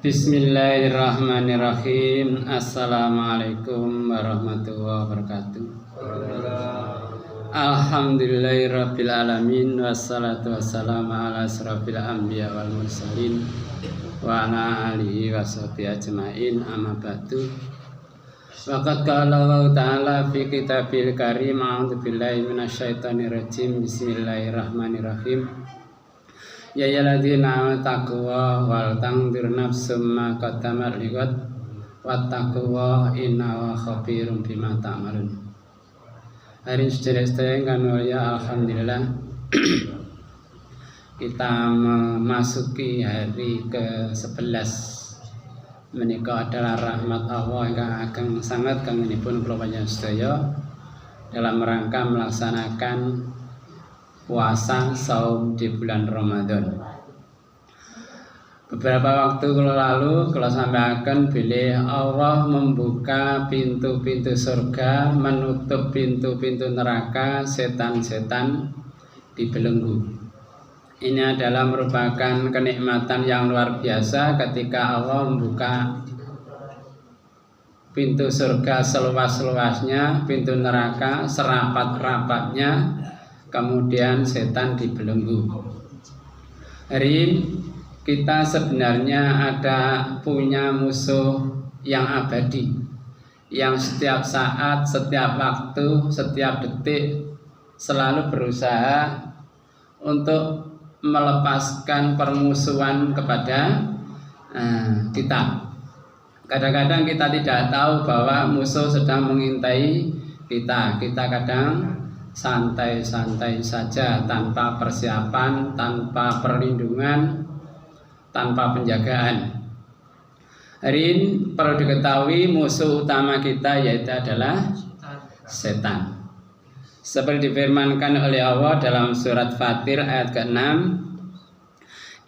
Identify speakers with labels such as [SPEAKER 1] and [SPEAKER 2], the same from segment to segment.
[SPEAKER 1] Bismillahirrahmanirrahim. Assalamualaikum warahmatullahi wabarakatuh. Alhamdulillahirabbil alamin wassalatu wassalamu ala asrofil anbiya wal mursalin wa ala alihi washabihi ajmain, amma ba'du. Waqad qala Allah ta'ala fi kitabil karim, a'udzu billahi minasyaitonir rajim. Bismillahirrahmanirrahim. Ya ayyuhalladzina taqwa wal tanzur nafsum ma qaddamat lighad wattaquwa innallaha khabirum bima ta'malun. Hari sedherek-sedherek kang mulya, alhamdulillah kita memasuki hari ke-11. Menika adalah rahmat Allah yang ageng sangat kangenipun kula panjenengan sedaya dalam rangka melaksanakan puasa saum di bulan Ramadan. Beberapa waktu lalu kalau sampaikan bila Allah membuka pintu-pintu surga, menutup pintu-pintu neraka, setan-setan dibelenggu. Ini adalah merupakan kenikmatan yang luar biasa ketika Allah membuka pintu surga seluas-luasnya, pintu neraka serapat-rapatnya, kemudian setan dibelenggu. Hari ini kita sebenarnya punya musuh yang abadi, yang setiap saat, setiap waktu, setiap detik selalu berusaha untuk melepaskan permusuhan kepada kita. Kadang-kadang kita tidak tahu bahwa musuh sedang mengintai kita. Kita kadang santai-santai saja, tanpa persiapan, tanpa perlindungan, tanpa penjagaan. Hari ini perlu diketahui musuh utama kita yaitu adalah setan. Seperti difirmankan oleh Allah dalam surat Fatir ayat ke-6,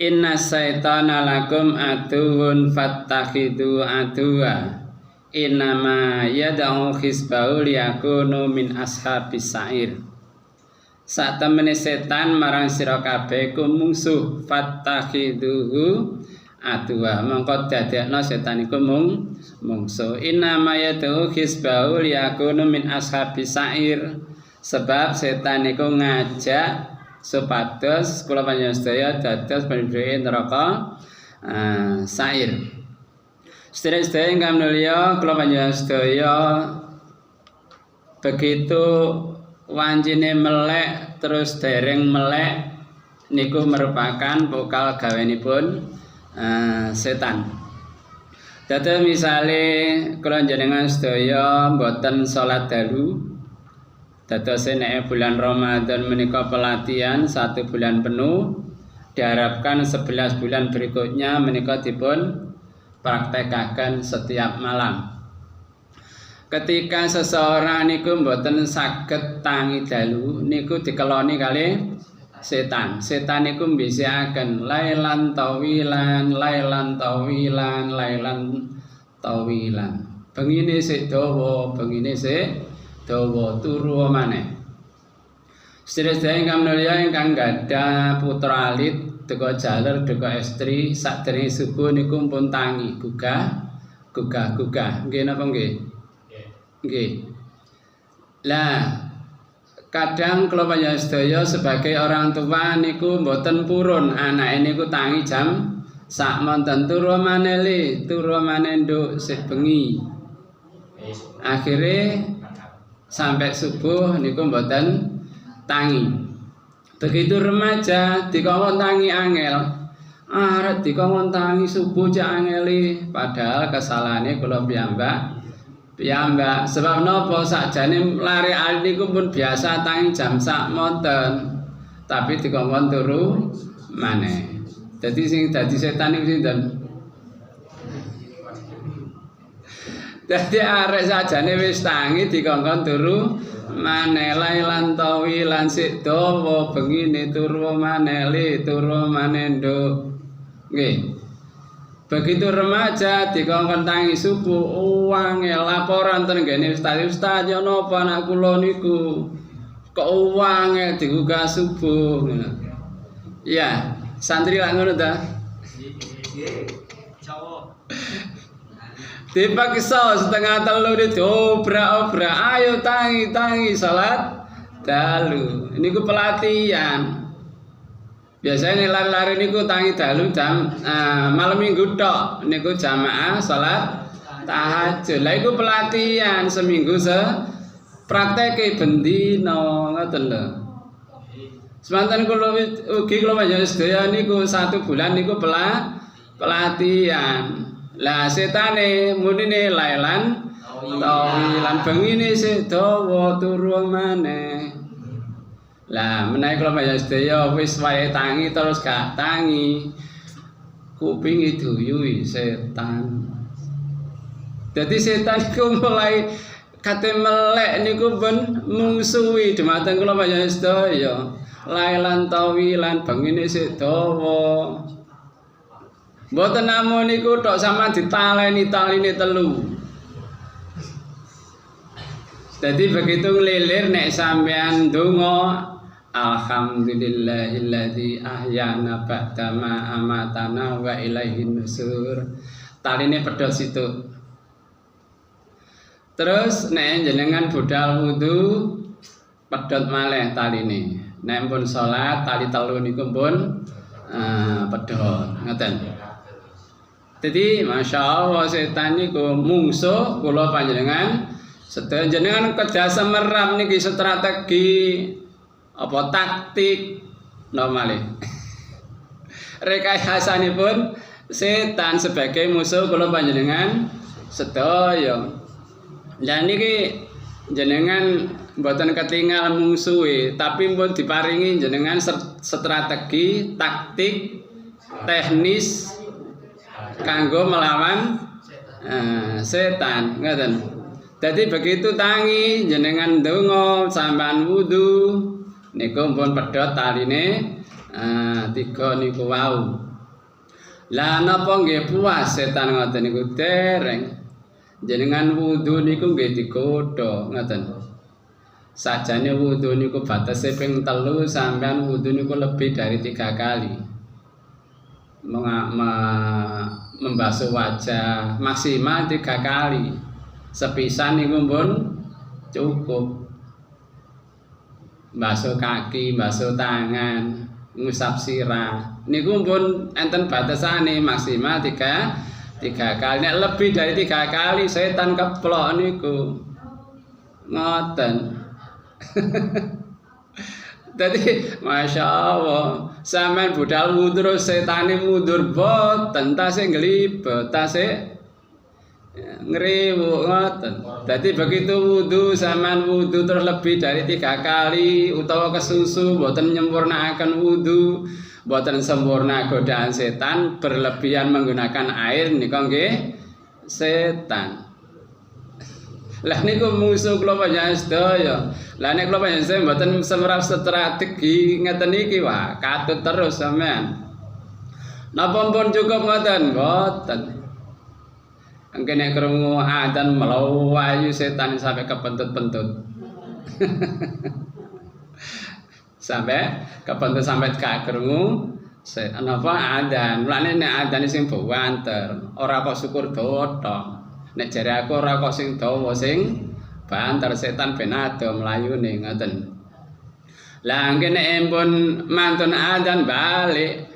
[SPEAKER 1] Inna syaitana lakum aduwwun fattakhidhu aduwwa innama yad'u hizbahu liyakunu min ashabis sa'ir. Sak temene setan marang sira kabeh ku mungsuh, fattakhidhuhu aduwa, mongko dadekno setan iku mungsuh. Innama yad'u hizbahu liyakunu min ashabis sa'ir. Sebab setan iku ngajak supados kula panjenengan sedaya dados penduduk neraka sa'ir. Sedherek-sedherek ingkang mulya, kula panjenengan sedaya begitu wancine melek terus dereng melek niku merupakan pokal gawenipun setan. Dados misale kula panjenengan sedaya mboten salat dalu, dados nek bulan Ramadan menika pelatihan 1 bulan penuh, diharapkan 11 bulan berikutnya menika dipun praktekaken setiap malam. Ketika seseorang niku mboten saged tangi dalu niku dikeloni kalih setan. Setan niku mbisikaken lailan tawilan, lailan tawilan, lailan tawilan. Bengine sik dawa, bengine sik dawa, turu maneh. Sedherek-sedherek ingkang mulya ingkang gadah putra alit teko jaler teko estri sadèrèngé subuh niku pun tangi gugah. Nggih napa nggih? Nggih. Lah kadang kula panjenengan sedaya sebagai orang tua niku mboten purun anake niku tangi jam sak monten, turu maneh li, turu maneh nduk sik bengi. Akhire sampai subuh niku mboten tangi. Begitu remaja dikongkon tangi angel, arep dikongkon tangi subuh cak angeli, padahal kesalahane kula piyambak. Sebab napa sakjane lare alit niku pun biasa tangi jam sak monten, tapi dikongkon turu maneh. Dadi sing dadi setan niku sinten? Dadi arek sakjane wis tangi dikongkon turu maneh, lailan tawilan sik dawa, bengine turu maneh li, turu maneh nduk. Nggih. Begitu remaja dikongkon tangi subuh, wangel laporan ten ngene ustaz ya napa anak kula niku kok wangel digugah subuh ngono. Ya, santri lak ngono ta? Nggih. Jawa. Dipaksa setengah telu diobrak-obrak, ayo tangi salat dalu. Niku pelatihan. Biasanya lari-lari niku tangi dalu jam malam minggu tok niku jamaah salat tahajud. Lah iku pelatihan seminggu prakteke bendina ngoten lho. Semanten kula ugi kula panjenengan sedaya niku 1 bulan niku pelatihan. Lah setane munine lailan tawilan bengine sik dawa turu maneh. Lah menawi kula panjenengan sedaya wis wae tangi terus gak tangi. Kupinge duyui setan. Dadi setan iku mulai kate melek niku pun mungsuhi dumateng kula panjenengan sedaya. Lailan tawilan bengine sik dawa. Mboten namung niku tok sampean ditaleni taline telu. Jadi begitu ngelilir nek sampean donga alhamdulillahilladzi ahyana ba'da ma amatana wa ilaihin nusur. Taline pedhot situ. Terus nek jenengan budal wudu pedhot malih taline. Nek pun salat tali telu niku pun pedhot. Ngoten. Jadi Masya Allah setan niku mungsuh kula panjenengan sedaya jenengan kerja semerap niki strategi apa taktik normale. Rekayasanipun setan sebagai musuh kula panjenengan sedaya. Lah niki jenengan mboten ketinggal mungsuhe tapi pun diparingi jenengan strategi taktik teknis kanggo melawan setan ngoten. Dadi begitu tangi jenengan ndonga sampean wudu niku pun pedhot taline 3 niku wau. Lah napa nggih puas setan ngoten niku dereng. Jenengan wudu niku nggih digodha ngoten. Sajane wudu niku batese ping 3 sampean wudu niku lebih dari 3 kali. Membasuh wajah maksimal 3 kali. Sepisan niku pun cukup. Basuh kaki, basuh tangan, ngusap sirah. Niku pun enten batasane maksimal 3 kali. Nek lebih dari 3 kali setan keplok niku. Ngoten. Jadi Masya Allah sampean budal wudu setane mundur boten tasih nglibet tasih ngrewu ngoten. Jadi begitu wudu sampean wudu terus lebih dari 3 kali utawa kesusu boten nyempurnakaken wudu boten sempurna godaan setan berlebihan menggunakan air nika nggih setan. Lah niku musuh kula panjenengan sedaya. Lah nek kula panjenengan mboten semerap strategi ngeten iki wah katut terus sampean. Napa pun cukup ngoten? Mboten. Engke nek krungu adzan melayu setan sampai kepentut-pentut. Sampai kepentut sampai gak krungu napa adzan. Mulane nek adzan sing banter, ora kok syukur dawa tok. Nek jare aku ora kok sing dawa sing banter setan ben ado mlayune ngoten. Lah engke nek empun mantun adzan balik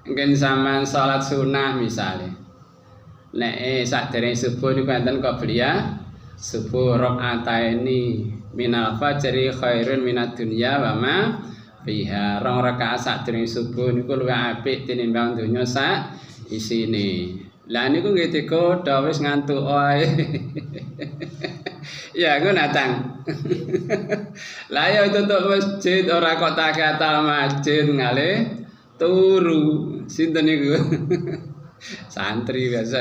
[SPEAKER 1] engke sampean salat sunah misale. Nek sadèrèng subuh niku enten qobliyah subuh rakaataini minal fajri khairun minad dunya wa ma fiha. 2 rakaat sadèrèng subuh niku luwih apik tinimbang donya sak isine. Lah niku nggih digodha wis ngantuk wae. Ya ngono atang. Lah ya tutuk masjid ora kok takatal masjid ngale turu. Sinten niku? Santri biasa.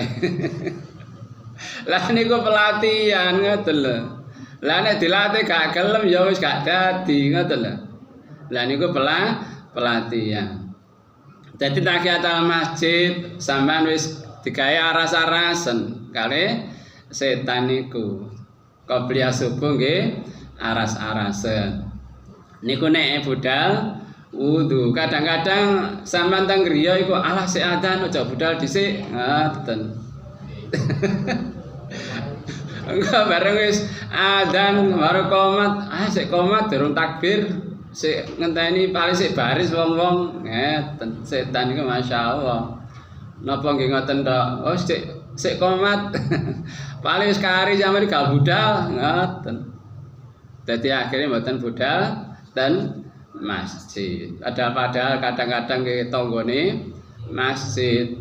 [SPEAKER 1] Lah niku pelatihan ngoten lho. Lah nek dilatih gak gelem ya wis gak dadi ngoten lho. Lah niku pelatihan. Dadi tahiyatul masjid sampean wis digawe aras-arasen kali setan niku. Qobliyah subuh nggih aras-arasen. Niku nek budal wudu kadang-kadang sampean teng griya iku alah sik adzan aja budal dhisik ngoten. Enggak bareng wis adzan baru qomat, sik qomat durung takbir, sik ngenteni paling sik baris wong-wong. Ngeten setan iku masyaallah. Napa nggih ngoten tok? Oh sik qomat. Paling wis kari sampe gak budal ngoten. Dadi akhirnya mboten budal dan masjid. Padahal kadang-kadang ke tanggane masjid.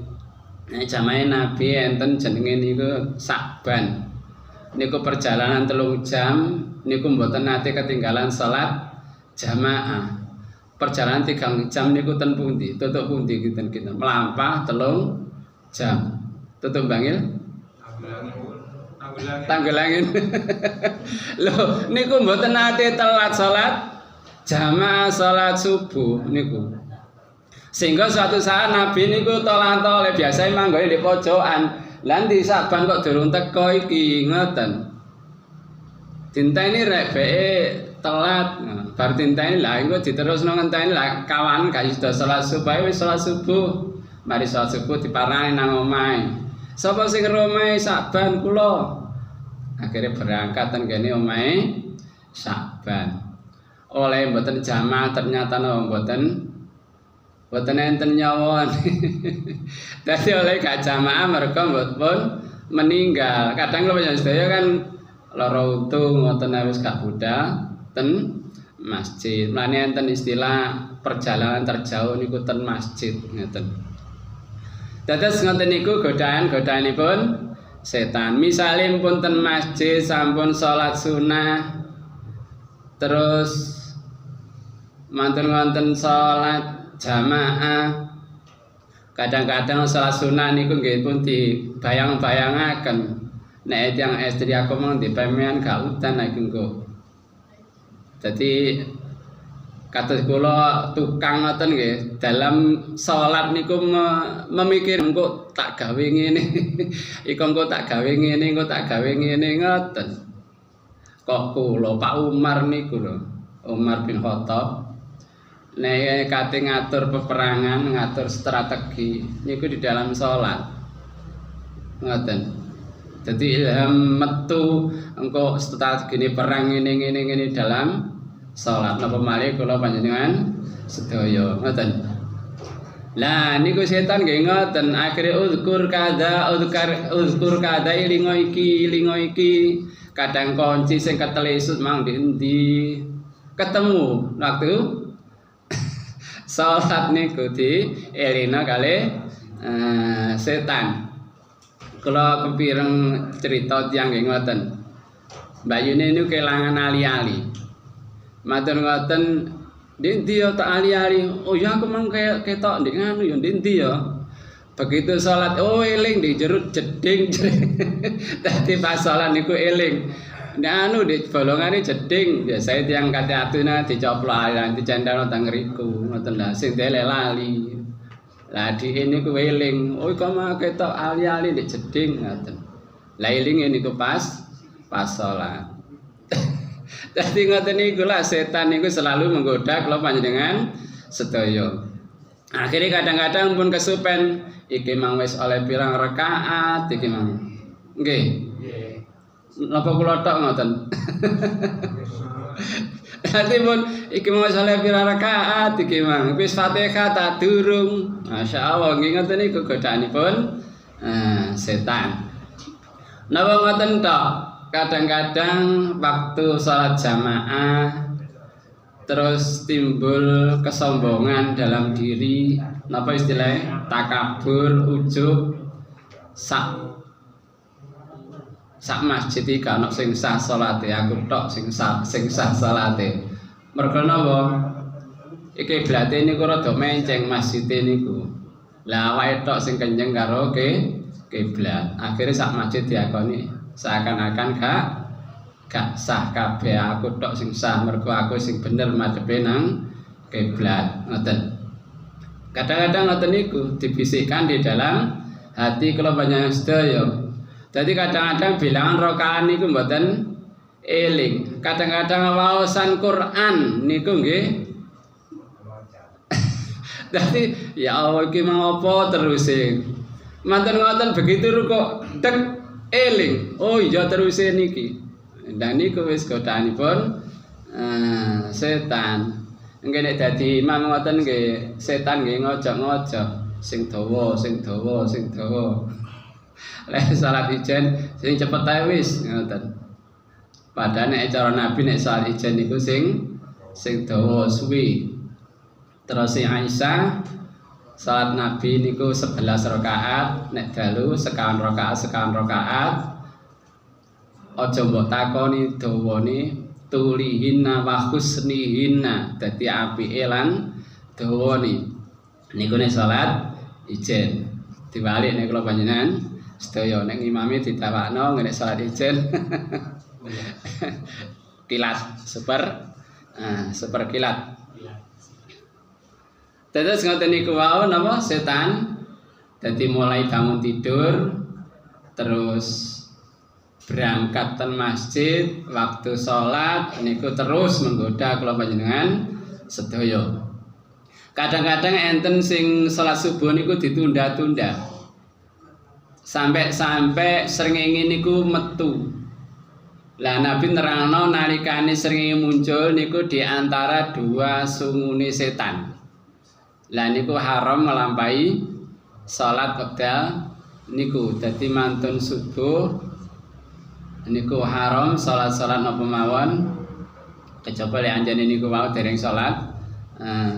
[SPEAKER 1] Nek jamaah Nabi enten jenenge niku Sa'ban. Niku perjalanan 3 jam niku mboten nate ketinggalan salat jamaah. Perjalanan 3 jam niku ten pundi? Tutuk pundi kinten melampah 3 jam. Tutuk Bangil? Tanggulangin. Loh niku mboten nate telat salat jamaah salat subuh niku. Sehingga suatu saat Nabi niku tolan-tole biasa manggone di pojokan. Lah di Saban kok durung teko iki ngoten. Dinteni rek beke telat. Bar dinteni lah engko diterusno ngenteni lah kawan gak iso salat subuh wis salat subuh. Mari salat subuh diparani nang omahe. Sapa sing omahe Saban kula? Akhirnya berangkat ten kene omahe Saban. Oleh mboten jamaah ternyata mboten enten nyawa. Dadi oleh gak jamaah mereka pun meninggal. Kadang kula panjenengan sedaya kan lara untu ngoten wis gak budal ten masjid. Mulane enten istilah perjalanan terjauh niku ten masjid ngoten. Dados ngoten niku godaan-godaanipun setan. Misalnya pun ten masjid sampun salat sunah terus mantun wonten salat jamaah, kadang-kadang salat sunah niku nggih pun dibayang-bayangaken. Nek tiyang estri aku mung dipemean gak udan nek engko. Dadi kados kula tukang ngoten nggih, dalam salat niku memikir engko tak gawe ngene. Iku engko tak gawe ngene, engko tak gawe ngene ngoten. Kok kula Pak Umar niku lho, Umar bin Khattab nek kate ngatur peperangan, ngatur strategi niku di dalam salat. Ngoten. Jadi ilham metu engko strategine perang ngene dalam salat. Napa malih kula panjenengan sedaya ngoten. Lah niku setan nggih ngoten, akhire uzkur kada ilingo iki. Kadang kunci sing ketelesut mang di endi. Ketemu waktu salat niku di elina kali setan. Kula kepireng cerita tiyang nggih ngoten. Mbak Yuni niku kelangan ali-ali. Matur ngoten, "Ndi ya tak ali-ali?" "Oh ya aku mang ketok ndek nganu ya ndi ya." Begitu salat, oh eling di jerut jeding. Dadi pas salat niku eling. Nek anu di bolongane jeding, biasane tiyang kate atuna dicoplok aliran dicendhal teng ngriku, ngoten lah sing dele lali. Lah di ini ku eling, oh kok mah ketok ali-ali di jeding ngoten. Lah eling niku pas salat. Dadi ngoten niku lah setan niku selalu menggoda kula panjenengan sedaya. Akhirnya kadang-kadang pun kesupen iki mang wis oleh pirang rakaat iki mang. Nggih. Napa kula tok ngoten. Dadi pun iki mang wis oleh pirang rakaat iki mang. Wis Fatihah ta durung. Masyaallah nggih ngoten niku godaanipun setan. Napa ngoten tok? Kadang-kadang waktu salat jamaah terus timbul kesombongan dalam diri, napa istilahnya takabur, ujub, sak masjid iki ana sing sah salate, aku tok sing sah salate. Mergo napa? Iki kiblate niku rada menceng masjid niku. Lah awake tok sing kenjeng karo kiblat. Akhire sak masjid diakoni seakan-akan gak sah kabeh, aku tok sing sah mergo aku sing bener madhepe nang kiblat ngoten. Kadang-kadang ngoten niku dibisikkan di dalam hati kula panjenengan sedaya. Jadi kadang-kadang bilangan rakaat niku mboten eling. Kadang-kadang waosan Quran niku nggih. Dadi ya Allah iki mang apa terus Manten ngoten begitu kok dek eling. Oh iya terus niki. Dan niku wis godaanipun setan. Nggih nek dadi imam ngoten nggih setan nggih ngojok-ngojok sing dawa. Lek salat ijen sing cepet ae wis ngoten. Padahal nek cara Nabi nek salat ijen niku sing dawa suwi. Terus si Aisyah salat Nabi niku 11 rakaat, nek dalu sekawan rakaat. Aja mbok takoni dawane tulihinna wa husnihinna, dadi apike lan dawane. Niku nek salat ijen. Diwalik nek kula panjenengan sedaya nek imame ditawakno nek salat ijen. Kilat super kilat. Terus ngoten niku wau napa setan dadi mulai bangun tidur terus berangkat ten masjid waktu sholat niku terus menggoda kula panjenengan sedaya. Kadang-kadang enten sing sholat subuh niku ditunda-tunda. Sampai srengenge niku metu. Lah Nabi nerangno nalikane srengenge muncul niku di antara dua sungune setan. Lah niku haram nglampahi salat wekdal niku dadi mantun subuh niku haram salat-salat napa mawon kejaba lek anjene niku wau dereng salat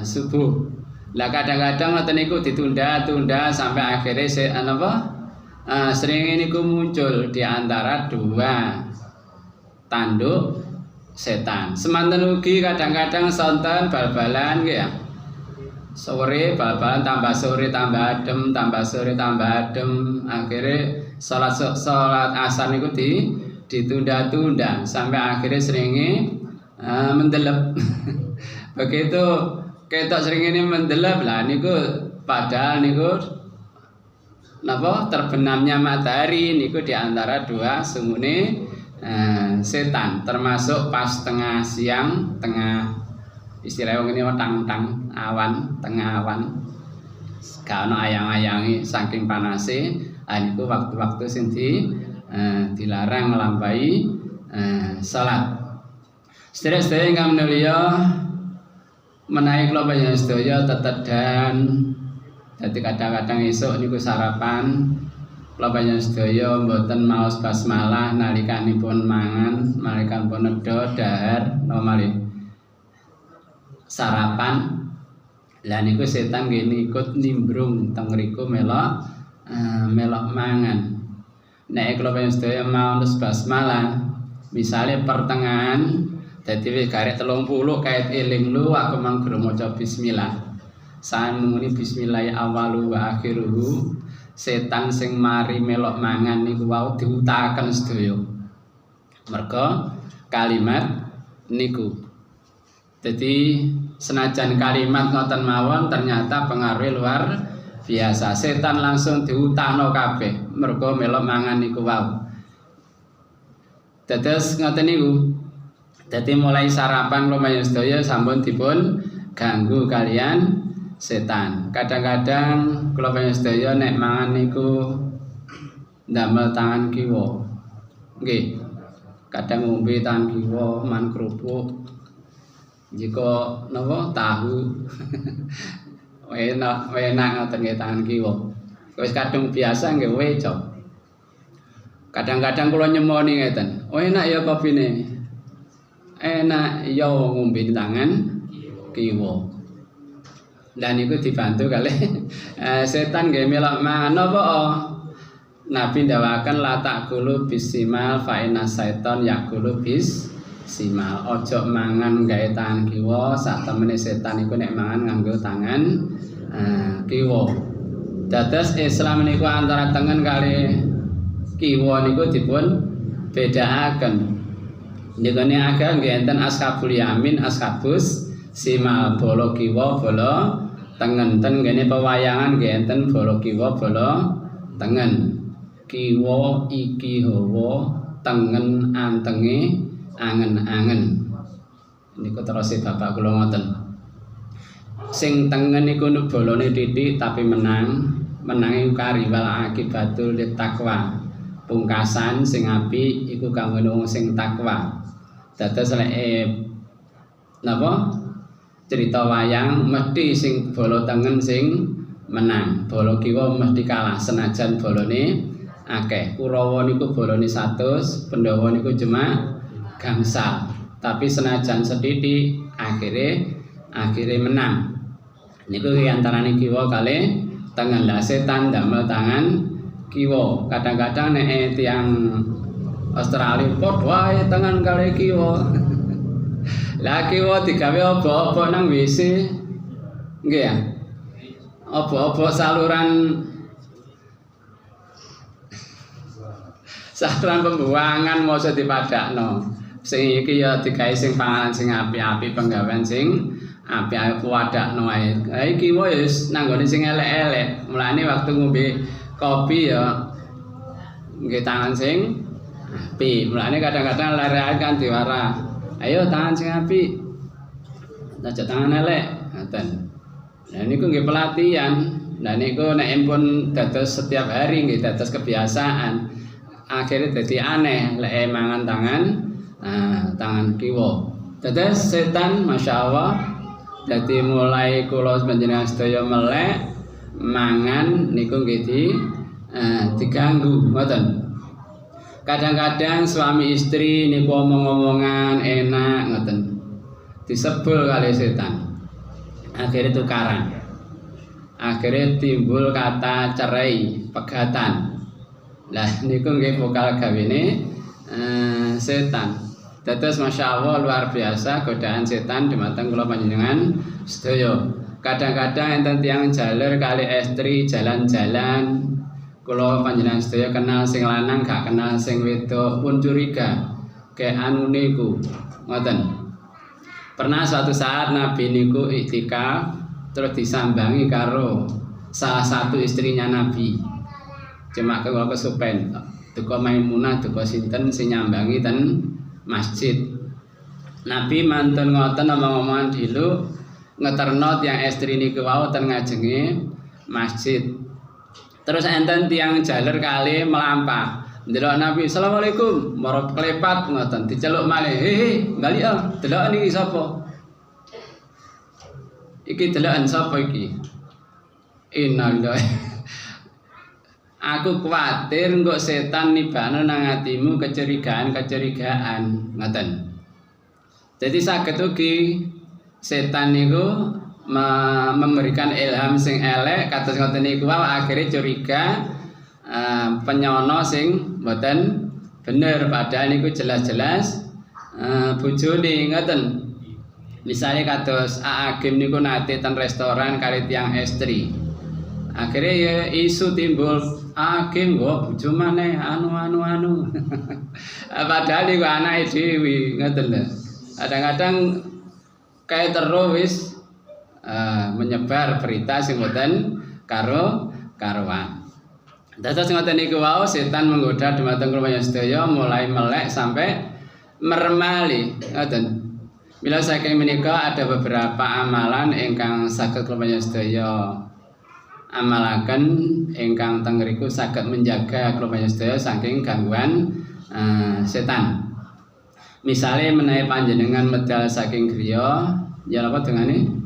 [SPEAKER 1] subuh. Lah kadang-kadang ngoten niku ditunda-tunda sampai akhirnya srengenge niku muncul di antara dua tanduk setan. Semanten ugi kadang-kadang sonten bal-balan nggih ya. Sore bal-balan tambah sore tambah adem, akhirnya salat asar niku ditunda-tunda sampai akhirnya srengenge mendelep. Begitu ketok srengenge mendelep lah niku padahal niku napa terbenamnya matahari niku di antara dua sungune setan, termasuk pas tengah siang, tengah istilah wong ini tang awan, tengah awan. Gak ono ayang-ayangi saking panase, niku waktu-waktu sing dilarang nglampahi salat. Sedherek-sedherek ingkang mulya menawi kula panjenengan sedaya tetedan dadi kadang-kadang esuk niku sarapan kula panjenengan sedaya mboten maos basmalah nalikanipun mangan, nalikanipun nedha dahar nomali sarapan. Lah niku setan nggih ikut nimbrung teng mriku melok mangan. Nek kula panjenengan sedaya maos basmalah misale pertengahan dadi wis garek 30 kait eling lu aku manggur maca bismillah. Saen muni bismillah awalu wa akhiruhu. Setan sing mari melok mangan niku wau diutaken sedaya. Merga kalimat niku. Jadi senajan kalimat ngoten mawon ternyata pengaruh luar biasa. Setan langsung diutahno kabeh merga melok mangan niku wau. Dados ngoten niku. Dadi mulai sarapan lumayan sedaya sampun dipun ganggu kalian setan. Kadang-kadang kula panjenengan sedaya nek mangan niku ndamel tangan kiwa. Nggih. Kadang ngombe tangan kiwa man kerupuk. Jika napa tahu enak ngoten nggih tangan kiwa. Wis kadung biasa nggih weco. Kadang-kadang kula nyemoni ngeten. Oh enak ya kopine. Enak ya ngombe tangan kiwa. Dan itu dibantu kali setan nggih melok mangan napa Nabi ndawaken la taqulu bisimal fa inna syaiton yaqulu bisimal. Ojo mangan gawe tangan kiwa, sak temene setan iku nek mangan nganggo tangan kiwa. Dados Islam niku antara tengen kali kiwa niku dipun bedakaken. Nikane agak nggih enten ashabul yamin, ashabus simal, bolo kiwa, bolo tengen. Ten ngene pewayangan nggih enten bolo kiwa, bolo tengen. Kiwa iki hawa, tengen antenge angen-angen. Niku terus bapak kula ngoten. Sing tengen niku bolone titik tapi menang, menangi kari wal akibatul takwa. Pungkasan sing apik iku kanggo wong sing takwa. Dados lek napa cerita wayang mesti sing bala tengen sing menang, bala kiwa mesti kalah senajan balane akeh. Kurawa niku balane 100, Pandhawa niku cuma gangsal. Tapi senajan sethithik akhire menang. Niku antarané kiwa kalih tengen. Lah setan damel tangan kiwa. Kadang-kadang nek tiyang Australia padha wae tengen kalih kiwa. Lah kiwa digawe obok-obok nang WC. Nggih ya. Obok-obok saluran pembuangan mosok dipadakno. Sing iki ya digawe sing panganan sing apik-apik, penggawean sing apik kuwadakno ae. Ha iki wis nanggone sing elek-elek. Mulane waktu ngombe kopi ya nggih tangan sing apik. Mulane kadang-kadang lare kan diwara. Ayo tangan sing apik. Aja tangan elek, ngoten. Nah niku nggih pelatihan. Nah niku nek pun dados setiap hari nggih dados kebiasaan. Akhirnya dadi aneh lek mangan tangan kiwa. Dados setan masyaallah dadi mulai kula panjenengan sedaya melek mangan niku nggih diganggu ngoten. Kadang-kadang suami istri niku omong-omongan enak ngoten. Disebul kali setan. Akhirnya tukaran. Akhirnya timbul kata cerai, pegatan. Lah niku nggih vokal gawene setan. Dados masyaallah luar biasa godaan setan dumateng kula panjenengan sedaya. Kadang-kadang enten tiyang jaler kali estri jalan-jalan. Kula panjenengan sedaya kenal sing lanang gak kenal sing wedok pun curiga kayak anune iku ngoten. Pernah suatu saat Nabi niku iktikaf terus disambangi karo salah satu istrinya Nabi. Cuma kula kesupen duka Maimunah duka sinten sing nyambangi ten masjid. Nabi mantun ngoten omong-omongan dulu ngeterno tiyang estri niku wau ten ngajenge masjid. Terus enten tiang jaler kali melampah. Ndelok Nabi, "Assalamualaikum." Marep klepat ngoten, diceluk malih. "He, bali ah, delok niki sapa?" "Iki deloken sapa iki?" "Innalillahi." "Aku kuwatir engko setan nibano nang atimu kecurigaan-kecurigaan." Ngoten. Jadi saged ugi setan niku memberikan ilham sing elek kados ngoten niku akhirnya curiga penyono sing mboten bener padahal niku jelas-jelas bojone ngoten. Misale kados Agim niku nate ten restoran kali tiyang estri. Akhirnya ya isu timbul Agim kok bojo maneh anu. Padahal niku anake dhewe ngoten lho. Kadang-kadang kayak terus menyebar berita sing mboten karuan. Dados ngoten niku wau setan menggoda dumateng kula sedaya mulai melek sampai meremali ngoten. Mila saking menika ada beberapa amalan ingkang saged kula sedaya amalaken ingkang teng ngriku saged menjaga kula sedaya saking gangguan setan. Misale menawi panjenengan medal saking griya ya napa dengane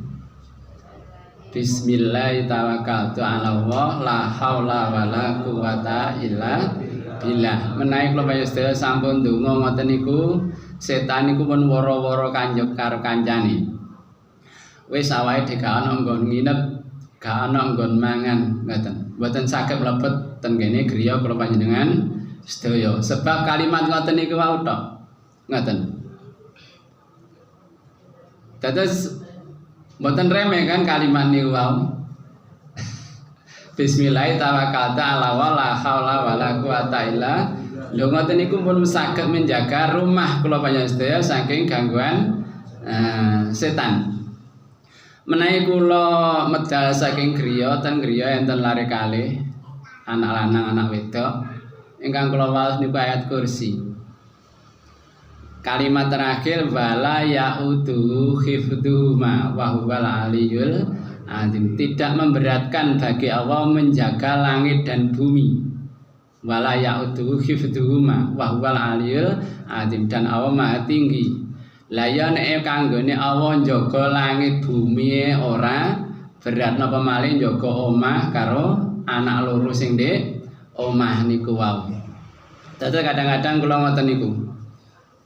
[SPEAKER 1] Bismillahirrahmanirrahim ala Allah la haula wala quwata illa billah. Menawi kula sedaya sampun ndonga ngoten niku setan niku pun woro-woro kanjuk karo kancane. Wis awake gak ana nggon nginep, gak ana nggon mangan ngoten. Mboten saged mlebet ten kene griya kula panjenengan sedaya. Sebab kalimat ngoten niku wau tok. Ngoten. Dados mboten remeh kan kalimat niku wau. Bismillahirrahmanirrahim ala wala haula wala quwata illa billah. Lho ngoten niku pun saged menjaga rumah kula panjenengan sedaya saking gangguan setan. Menawi kula medal saking griya ten griya enten lare kalih anak lanang anak wedok ingkang kula waos niku ayat kursi. kalimat terakhir wala ya'udu hifdhuhuma wa huwal aliyul azim, tidak memberatkan bagi Allah menjaga langit dan bumi. Wala ya'udu hifdhuhuma wa huwal aliyul azim, dan Allah maha tinggi. Lah ya nek kanggone Allah njaga langit bumi ora berat napa malih njaga omah karo anak loro sing ndek omah niku wau. Dadi kadang-kadang kula ngoten niku.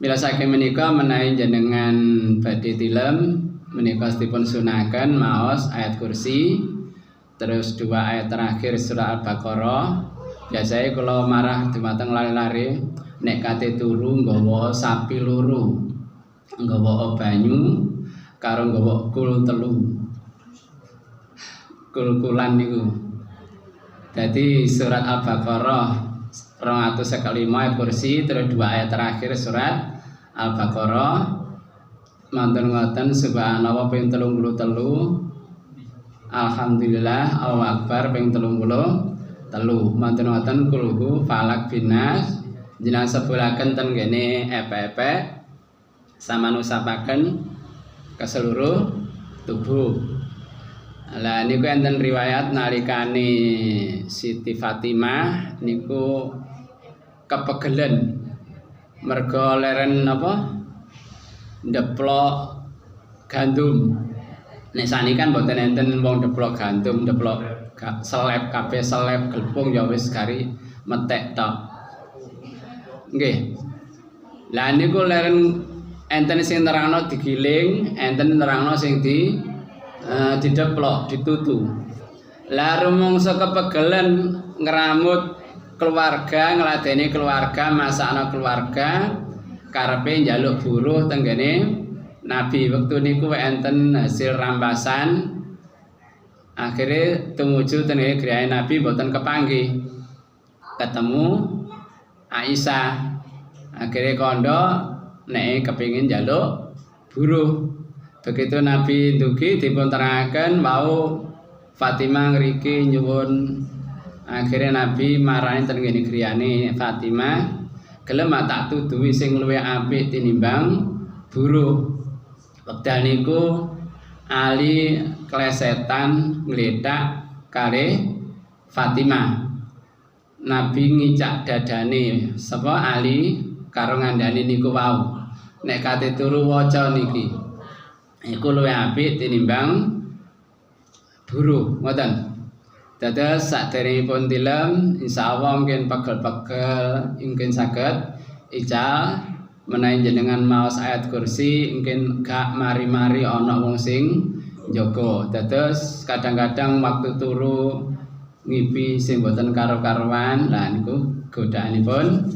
[SPEAKER 1] Mila saking menika menawi jenengan badhe tilem menika dipun sunaken maos ayat kursi terus 2 ayat terakhir surah Al-Baqarah. Biasanya kula marah dumateng lari-lari nek kate turu nggawa sapi loro, nggawa banyu karo nggawa kul telu. Kul-kulan niku. Jadi surat Al-Baqarah 215 ayat kursi terus 2 ayat terakhir surat Al-Baqarah manten ngoten subhanallah ping 33, alhamdulillah Allahu akbar ping 33, manten ngoten kulhu falak binas jenengan sebulaken ten kene epe-epe samanusapaken ke seluruh tubuh. Lah niku enten riwayat nalikane Siti Fatimah niku kepegelen merga leren apa ndeplok gandum. Nek sanikan mboten enten wong ndeplok gandum, ndeplok seleb kabeh seleb gelpung ya wis gari metek tok. Nggih. Lah niku leren enten sing nerangno digiling, enten nerangno sing dideplok, ditutu. Lah rumangsa kepegelen ngramut keluarga, ngladeni keluarga, masakno keluarga, karepe njaluk buruh tenggene Nabi. Wektu niku enten hasil rampasan. Akhire tumuju tenggene griyahe Nabi boten kepanggih. Ketemu Aisyah. Akhire kandha nek kepengin njaluk buruh. Begitu Nabi dugi dipun terangaken wau Fatimah ngriki nyuwun. Akhirnya Nabi marani ten ngene griyane Fatimah, gelem tak tuduhi sing luwih apik tinimbang buruh. Wekdal niku Ali klesetan ngledak kare Fatimah. Nabi ngicak dadane sapa Ali karo ngandani niku wau. Nek kate turu waca niki iku luwih apik tinimbang buruh, ngoten. Dados saderengipun tilem insyaallah mungkin pegel-pegel mungkin saged ical menawi jenengan maos ayat kursi mungkin gak mari-mari ana wong sing njaga. Dados kadang-kadang waktu turu ngipi sing boten karo-karuan, lah niku godaanipun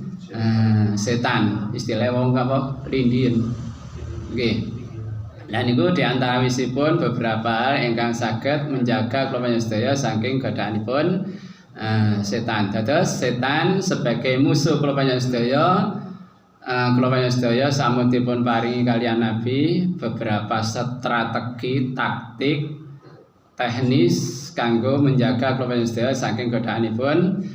[SPEAKER 1] setan, istilah wong apa lindien. Nggih. Nah niku diantawisipun beberapa hal ingkang saged menjaga kula sedaya saking godaanipun setan. Dados setan sebagai musuh kula sedaya, kula sedaya sampun dipun paringi kaliyan Nabi beberapa strategi taktik teknis kanggo menjaga kula sedaya saking godaanipun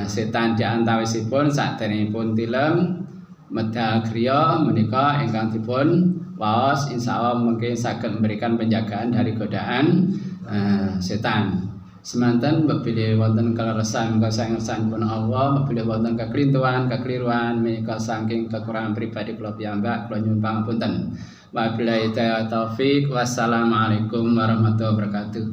[SPEAKER 1] setan. Diantawisipun saderengipun tilem medal griya menika ingkang dipun waos insyaallah mungkin saged memberikan penjagaan dari godaan setan. Semanten bapile wonten kaleresan muga sangersanipun Allah, bapile wonten kekeliruan menika saking kekurangan pribadi kula piyambak kula nyuwun pangapunten. Wabillahi taufik. Wassalamualaikum warahmatullahi wabarakatuh.